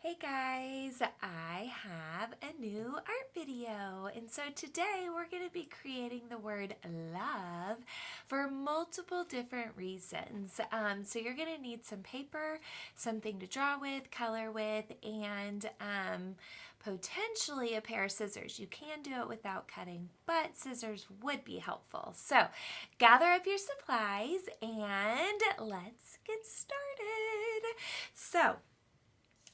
Hey guys, I have a new art video, and so today we're going to be creating the word love for multiple different reasons. So you're going to need some paper, something to draw with, color with, and potentially a pair of scissors. You can do it without cutting, but scissors would be helpful. So gather up your supplies and let's get started. So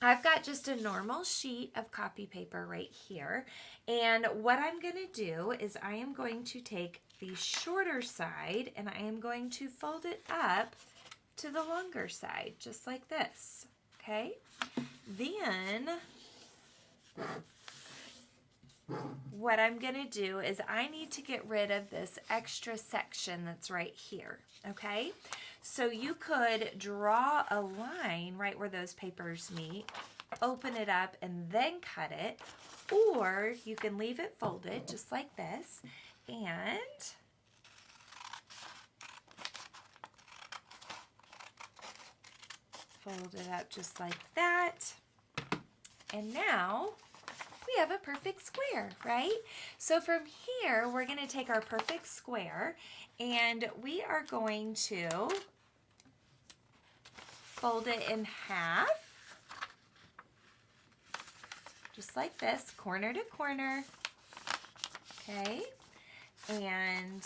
I've got just a normal sheet of copy paper right here, and what I'm going to do is I am going to take the shorter side and I am going to fold it up to the longer side, just like this, okay? Then what I'm going to do is I need to get rid of this extra section that's right here, okay? So you could draw a line right where those papers meet, open it up, and then cut it, or you can leave it folded just like this, and fold it up just like that, and now we have a perfect square, right? So from here, we're going to take our perfect square and we are going to fold it in half, just like this, corner to corner, okay? And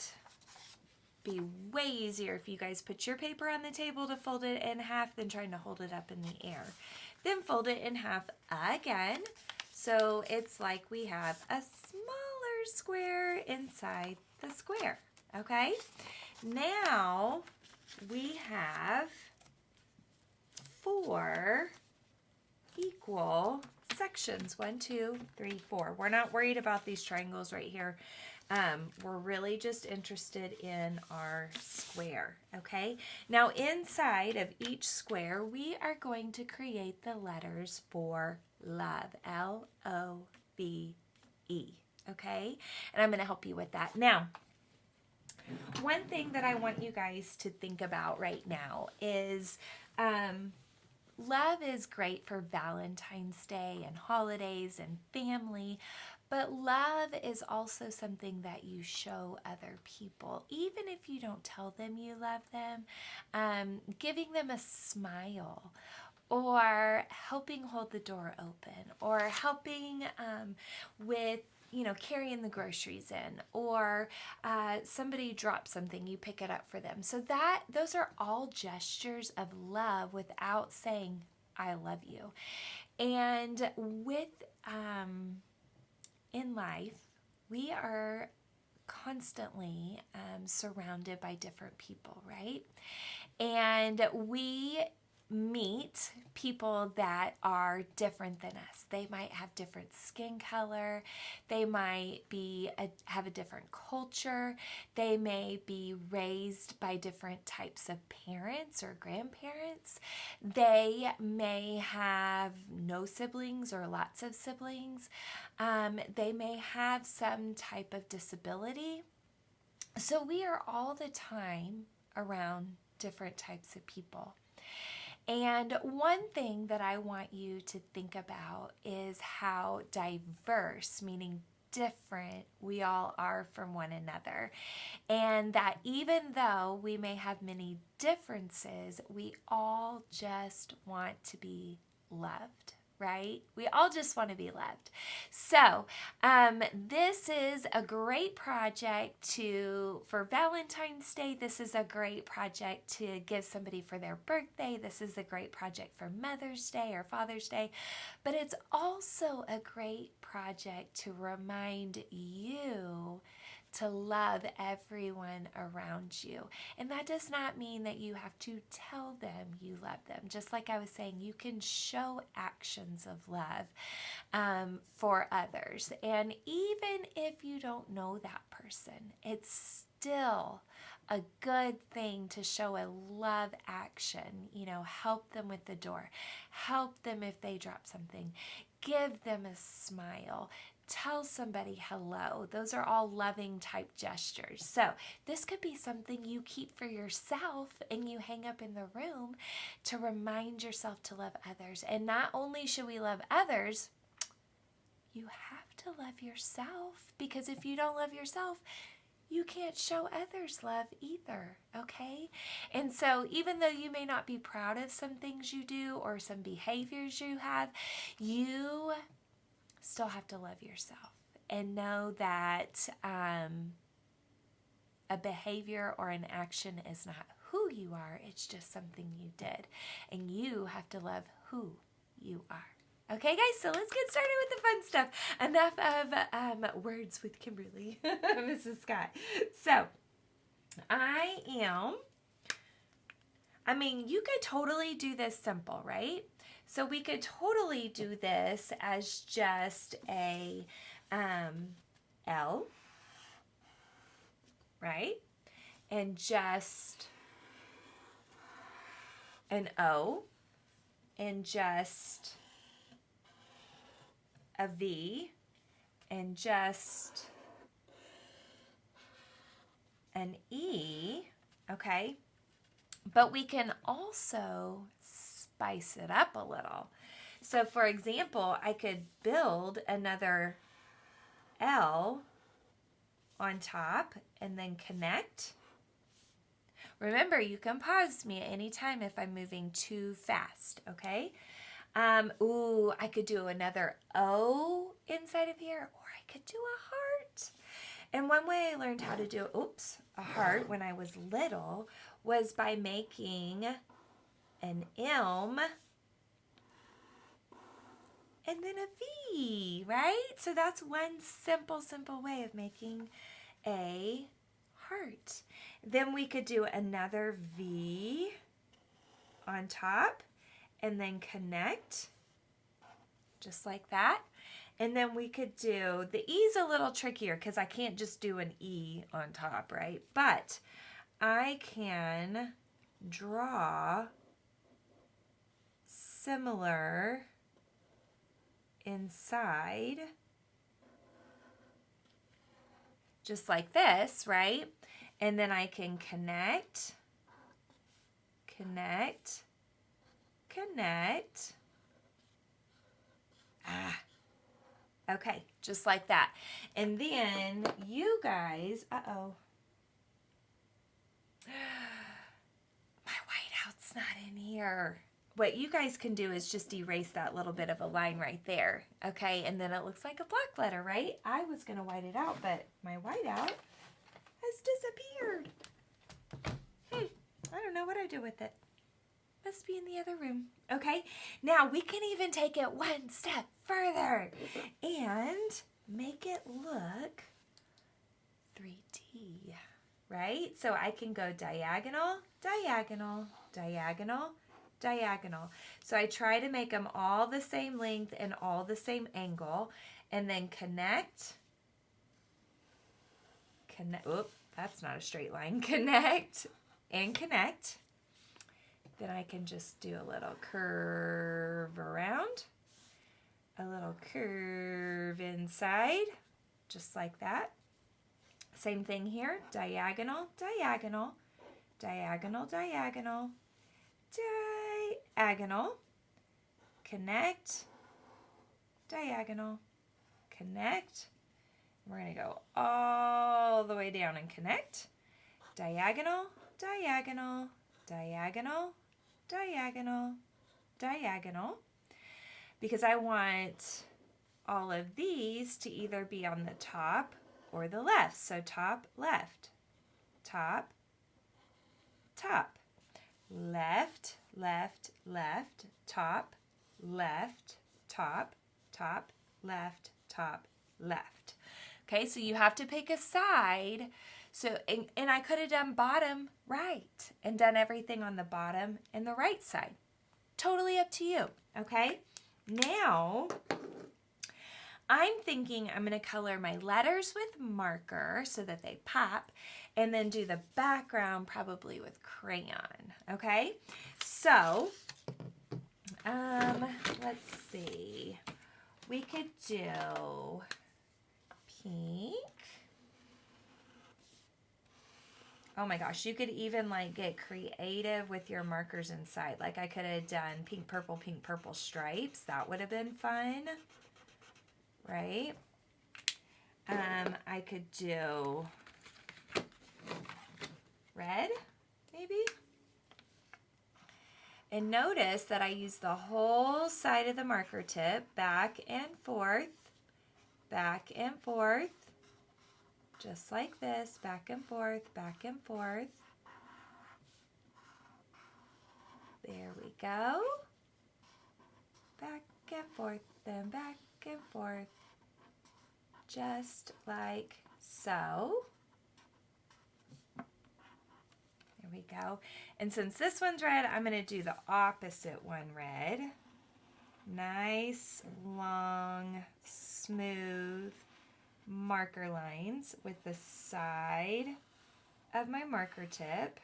be way easier if you guys put your paper on the table to fold it in half than trying to hold it up in the air. Then fold it in half again. So it's like we have a smaller square inside the square, okay? Now we have 4 equal sections. 1, 2, 3, 4. We're not worried about these triangles right here. We're really just interested in our square, okay? Now inside of each square, we are going to create the letters for love, L-O-V-E, okay? And I'm going to help you with that. Now, one thing that I want you guys to think about right now is love is great for Valentine's Day and holidays and family, but love is also something that you show other people. Even if you don't tell them you love them, giving them a smile, or helping hold the door open, or helping with carrying the groceries in, or somebody drops something, you pick it up for them. So those are all gestures of love without saying, I love you. And with, in life, we are constantly surrounded by different people, right? And we meet people that are different than us. They might have different skin color. They might have a different culture. They may be raised by different types of parents or grandparents. They may have no siblings or lots of siblings. They may have some type of disability. So we are all the time around different types of people. And one thing that I want you to think about is how diverse, meaning different, we all are from one another. And that even though we may have many differences, we all just want to be loved, right? We all just want to be loved. So this is a great project for Valentine's Day. This is a great project to give somebody for their birthday. This is a great project for Mother's Day or Father's Day. But it's also a great project to remind you to love everyone around you. And that does not mean that you have to tell them you love them. Just like I was saying, you can show actions of love for others. And even if you don't know that person, it's still a good thing to show a love action. Help them with the door. Help them if they drop something. Give them a smile. tell somebody hello. Those are all loving type gestures. So this could be something you keep for yourself and you hang up in the room to remind yourself to love others. And not only should we love others, you have to love yourself, because if you don't love yourself, you can't show others love either, okay? And so even though you may not be proud of some things you do or some behaviors you have, you still have to love yourself and know that a behavior or an action is not who you are, it's just something you did. And you have to love who you are. Okay, guys, so let's get started with the fun stuff. Enough of words with Kimberly, Mrs. Scott. So, you could totally do this simple, right? So we could totally do this as just a L, right? And just an O, and just a V, and just an E, okay? But we can also spice it up a little. So for example, I could build another L on top and then connect. Remember, you can pause me at any time if I'm moving too fast, okay? I could do another O inside of here, or I could do a heart. And one way I learned how to do, a heart when I was little was by making an M and then a V, right? So that's one simple way of making a heart. Then we could do another V on top and then connect, just like that. And then we could do, the E's a little trickier because I can't just do an E on top, right? But I can draw similar inside, just like this, right? And then I can connect, connect, connect. Okay, just like that. And then you guys, my whiteout's not in here. What you guys can do is just erase that little bit of a line right there, okay? And then it looks like a black letter, right? I was going to white it out, but my whiteout has disappeared. I don't know what I do with it. Must be in the other room. Okay, now we can even take it one step further and make it look 3D, right? So I can go diagonal, diagonal, diagonal, diagonal. So I try to make them all the same length and all the same angle, and then connect, that's not a straight line, connect and connect. Then I can just do a little curve around, a little curve inside, just like that. Same thing here, diagonal, diagonal, diagonal, diagonal, diagonal, connect, diagonal, connect. We're going to go all the way down and connect, diagonal, diagonal, diagonal, diagonal, diagonal, because I want all of these to either be on the top or the left. So top, left, top, top, left, left, left, top, left, top, top, left, top, left. Okay, so you have to pick a side. So, and I could have done bottom right and done everything on the bottom and the right side. Totally up to you, okay? Now, I'm thinking I'm going to color my letters with marker so that they pop, and then do the background probably with crayon, okay? So, let's see. We could do pink. Oh my gosh, you could even like get creative with your markers inside. Like I could have done pink, purple stripes. That would have been fun, right? I could do red, maybe. And notice that I use the whole side of the marker tip, back and forth, just like this, back and forth, back and forth. There we go. Back and forth, then back and forth, just like so. There we go. And since this one's red, I'm going to do the opposite one red. Nice, long, smooth marker lines with the side of my marker tip.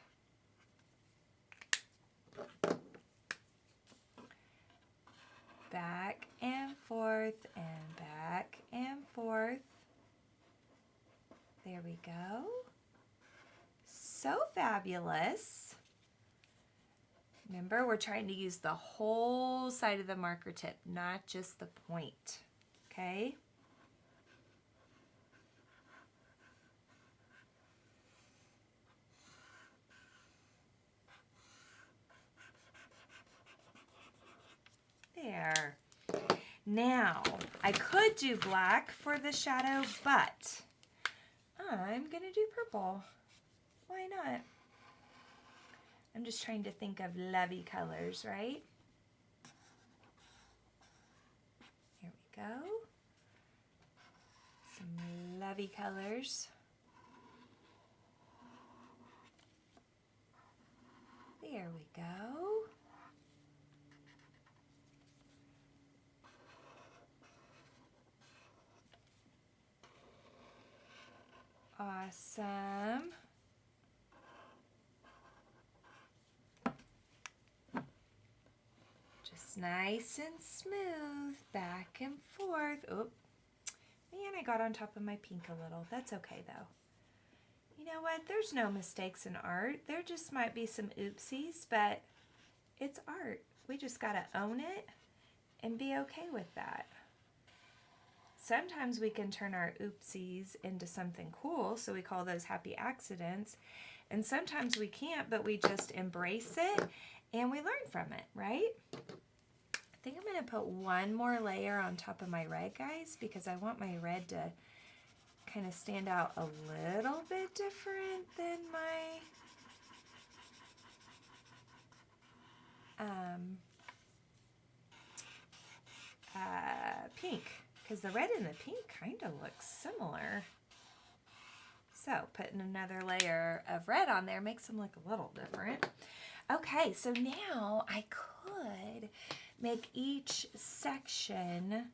Back and forth and back and forth. There we go. So fabulous. Remember, we're trying to use the whole side of the marker tip, not just the point, okay? There. Now, I could do black for the shadow, but I'm going to do purple. Why not? I'm just trying to think of lovey colors, right? Here we go. Some lovey colors. There we go. Awesome. Just nice and smooth, back and forth. Oh, man, I got on top of my pink a little. That's okay, though. You know what? There's no mistakes in art. There just might be some oopsies, but it's art. We just got to own it and be okay with that. Sometimes we can turn our oopsies into something cool, so we call those happy accidents. And sometimes we can't, but we just embrace it and we learn from it, right? I think I'm going to put one more layer on top of my red, guys, because I want my red to kind of stand out a little bit different than my pink, because the red and the pink kind of look similar. So putting another layer of red on there makes them look a little different. Okay, so now I could make each section,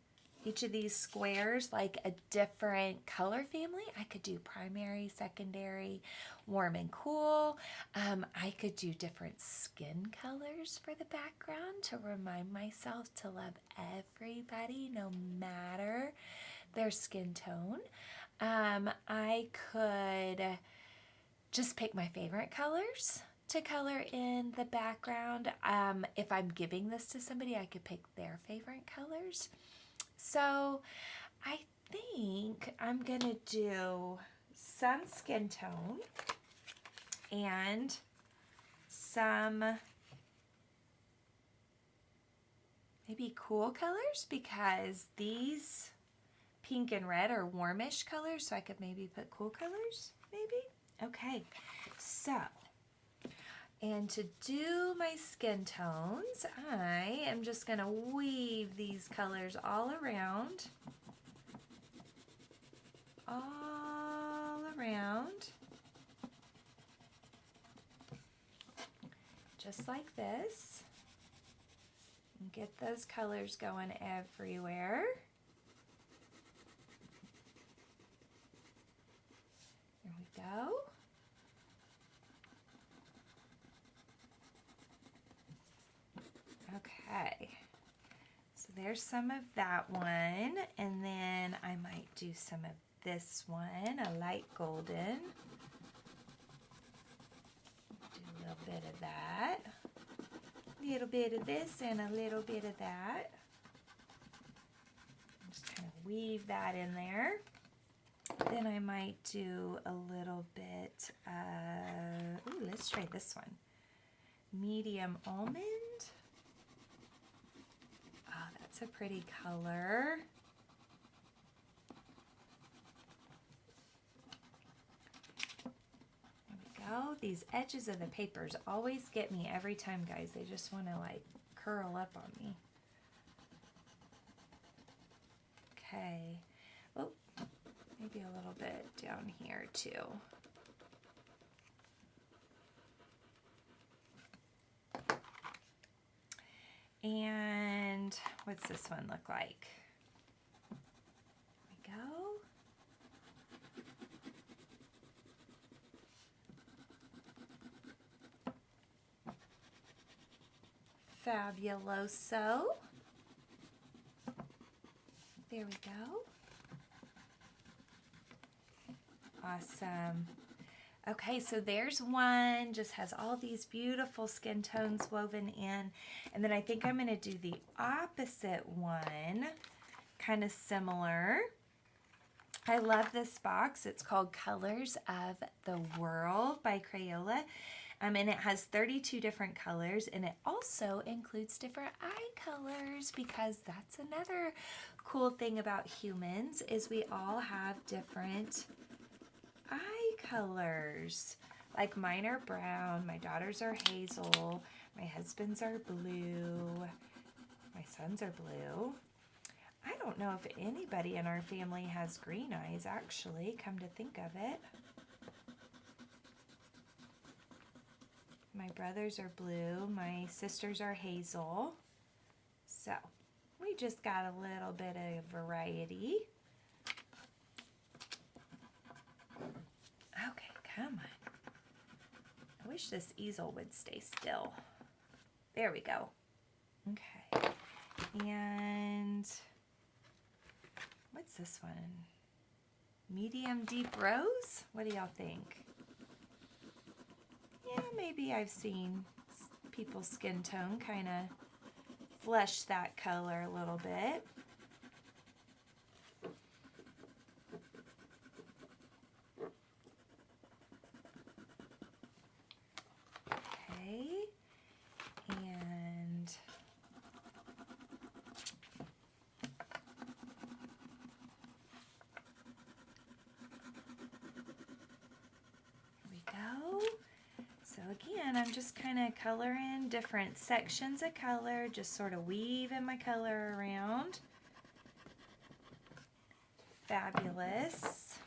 each of these squares, like a different color family. I could do primary, secondary, warm and cool. I could do different skin colors for the background to remind myself to love everybody no matter their skin tone. I could just pick my favorite colors to color in the background. If I'm giving this to somebody, I could pick their favorite colors. So I think I'm going to do some skin tone and some maybe cool colors, because these pink and red are warmish colors, so I could maybe put cool colors, maybe? Okay, so, and to do my skin tones, I am just going to weave these colors all around, just like this, and get those colors going everywhere. There we go. Okay, so there's some of that one, and then I might do some of this one, a light golden. Do a little bit of that. A little bit of this and a little bit of that. Just kind of weave that in there. Then I might do a little bit of, ooh, let's try this one. Medium almond. Oh, that's a pretty color. There we go. These edges of the papers always get me every time, guys. They just want to like curl up on me. Okay. Oh, maybe a little bit down here too. And what's this one look like? There we go. 𝗲𝗲𝗱𝘆. There we go. Awesome. Okay, so there's one, just has all these beautiful skin tones woven in. And then I think I'm going to do the opposite one, kind of similar. I love this box. It's called Colors of the World by Crayola. And it has 32 different colors, and it also includes different eye colors, because that's another cool thing about humans is we all have different eye colors. Like mine are brown, my daughters are hazel, my husband's are blue, my sons are blue. I don't know if anybody in our family has green eyes, actually, come to think of it. My brothers are blue, my sisters are hazel. So we just got a little bit of variety. Okay, come on. I wish this easel would stay still. There we go. Okay. And what's this one? Medium deep rose? What do y'all think? Yeah, maybe I've seen people's skin tone kind of flesh that color a little bit. Okay, and here we go. So again, I'm just kind of coloring different sections of color, just sort of weaving my color around. Fabulous.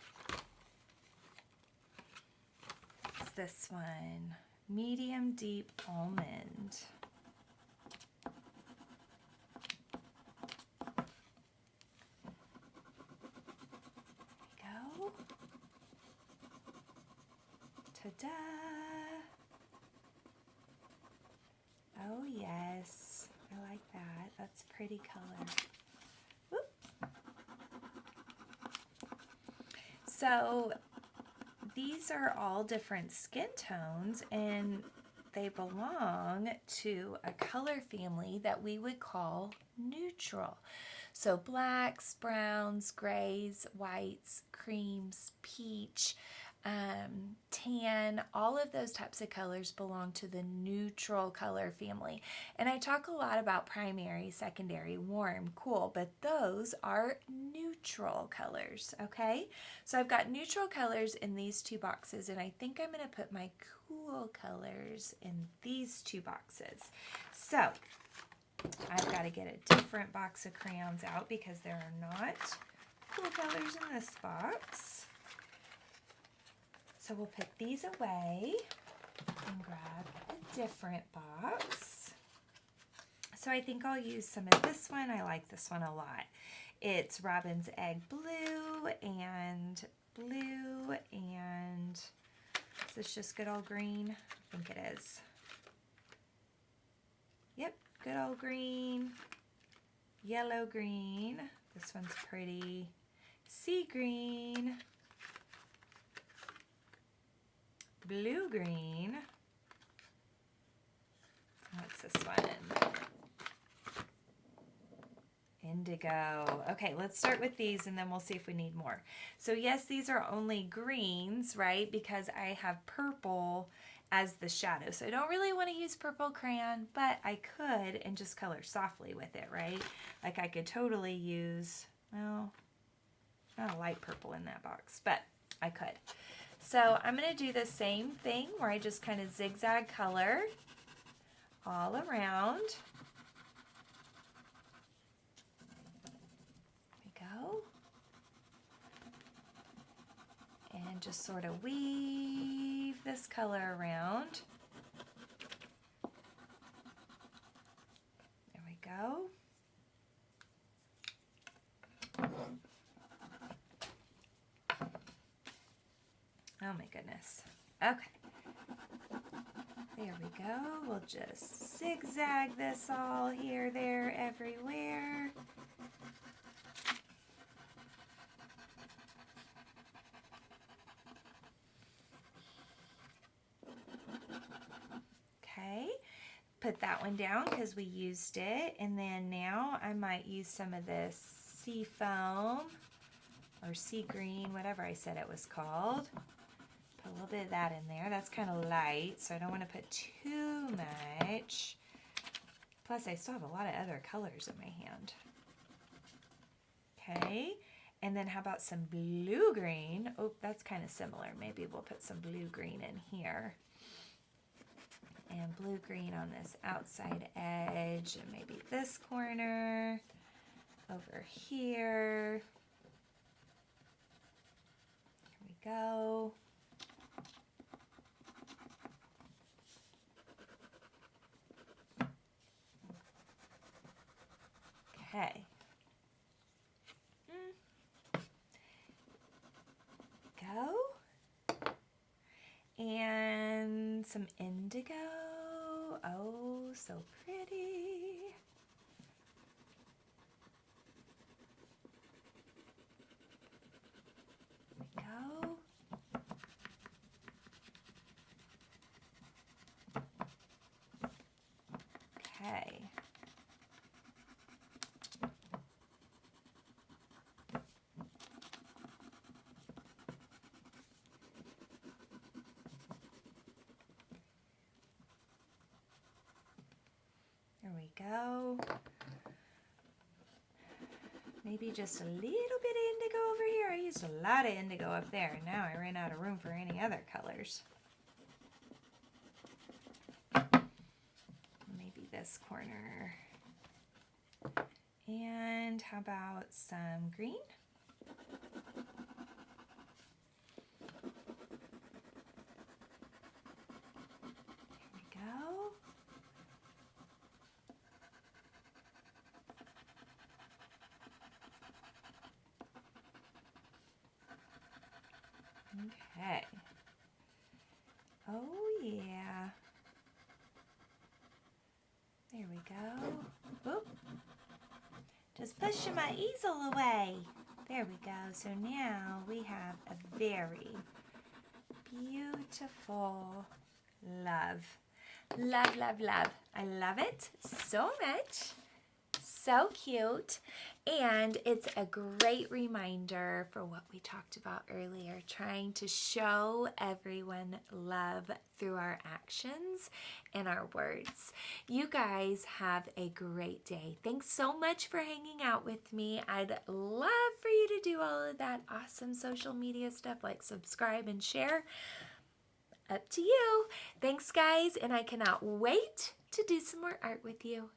What's this one? Medium deep almond. There we go. Ta-da! Oh yes, I like that. That's a pretty color. Whoop. So these are all different skin tones, and they belong to a color family that we would call neutral. So blacks, browns, grays, whites, creams, peach, tan, all of those types of colors belong to the neutral color family. And I talk a lot about primary, secondary, warm, cool, but those are neutral colors, okay? So I've got neutral colors in these two boxes, and I think I'm going to put my cool colors in these two boxes. So I've got to get a different box of crayons out because there are not cool colors in this box. So we'll put these away and grab a different box. So I think I'll use some of this one. I like this one a lot. It's Robin's Egg Blue, and is this just good old green? I think it is. Yep, good old green, yellow green. This one's pretty. sea green, blue green. What's this one? Indigo. Okay, let's start with these and then we'll see if we need more. So yes, these are only greens, right? Because I have purple as the shadow. So I don't really want to use purple crayon, but I could and just color softly with it, right? Like I could totally use, well, not a light purple in that box, but I could. So I'm going to do the same thing where I just kind of zigzag color all around. Go. And just sort of weave this color around. There we go. Oh my goodness. Okay. There we go. We'll just zigzag this all here, there, everywhere. Okay, put that one down because we used it, and then now I might use some of this sea foam or sea green, whatever I said it was called. Put a little bit of that in there. That's kind of light, so I don't want to put too much. Plus, I still have a lot of other colors in my hand. Okay, and then how about some blue green? Oh, that's kind of similar. Maybe we'll put some blue green in here. And blue green on this outside edge, and maybe this corner over here. Here we go. Okay. Go. And some indigo. Oh, so pretty. There we go. Okay. There we go. Maybe just a little bit of indigo over here. I used a lot of indigo up there, and now I ran out of room for any other colors. Maybe this corner. And how about some green? Here we go. Okay. Oh yeah. There we go. Oop. Just pushing my easel away. There we go. So now we have a very beautiful love. Love, love, love. I love it so much. So cute. And it's a great reminder for what we talked about earlier, trying to show everyone love through our actions and our words. You guys have a great day. Thanks so much for hanging out with me. I'd love for you to do all of that awesome social media stuff like subscribe and share. Up to you. Thanks, guys, and I cannot wait to do some more art with you.